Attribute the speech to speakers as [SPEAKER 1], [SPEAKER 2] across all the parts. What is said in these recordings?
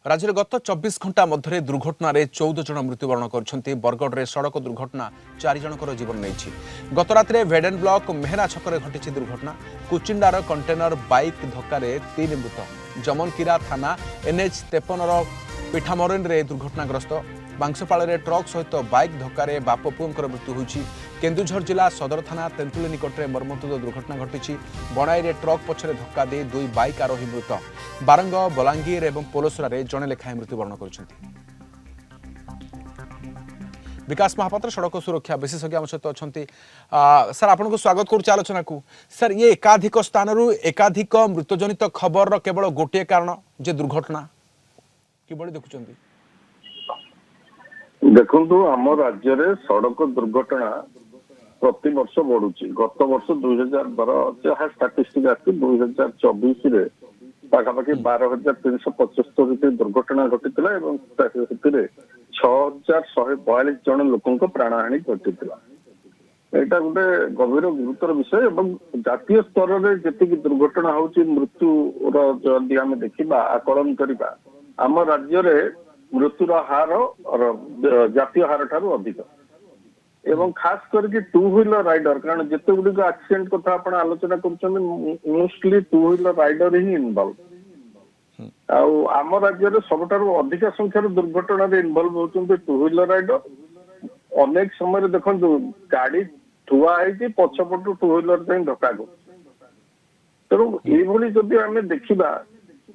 [SPEAKER 1] राज्य गत 24 घंटा मध्य दुर्घटन 14 जन मृत्युवरण कर बरगढ़ सड़क दुर्घटना 4 जनकर जीवन नहीं। गत रात भेडेन ब्लॉक मेहरा छकरे घटी दुर्घटना। कुचिंडार कंटेनर बाइक धक्का 3 मृत। जमनकीरा थाना NH 53 पिठामरेन दुर्घटनाग्रस्त। बांसपाड़ ट्रक सहित बाइक धक्का बाप पुओंकर मृत्यु होईछि। केन्दुझर जिला सदर थाना तेंतुली निकट में मर्मन्तुद दुर्घटना घटी। बणाई ट्रक पछरे धक्का दे 2 बाइक आरोही मृत। बारंग बलांगीर और पोलोसरा जड़े लेखाएं मृत्युवरण कर। विकास महापात्र सड़क सुरक्षा विशेषज्ञ आम सहित अच्छा। सर आपको स्वागत करुच्चे आलोचना को। सर ये एकाधिक स्थान एकाधिक मृत्युजनित खबर केवल गोटे कारण जे दुर्घटना किभली देखुं?
[SPEAKER 2] देखु आम राज्य में सड़क दुर्घटना प्रति वर्ष बढ़ुची। गत वर्ष 2012 जहाँ स्टाटिस्टिक आसी 2024 पाखापाखि 12,375 दुर्घटना घटी 6,142 जन लोक प्राणहानि घटी। यहाँ गोटे गभीर गुरुतर विषय और जातीय स्तर में जी दुर्घटना होची मृत्यु आम देखा आकलन करवा आम राज्य में मृत्युर हार जातीय हार ठारू अधिक एवं खास करके टू व्हीलर राइडर कारण जिते गुड़िक एक्सीडेंट कथा आप आलोचना कर मोस्टली टू व्हीलर राइडर ही इनवल्व। आम राज्य में सबुठारु अधिक संख्यार दुर्घटना इनवल्व होती टू व्हीलर राइडर। अनेक समय देखो गाड़ी ठुआ है पछपटू टू व्हीलर धक्का कर। तेणु ये जदि आम देखा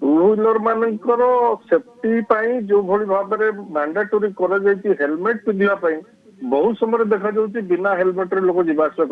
[SPEAKER 2] टू व्हीलर मानकर सेफ्टी जो भली भाव में मैंडेटोरी हेलमेट पिंधा बहुत समय देखा बिना हेलमेट लोक जावास कर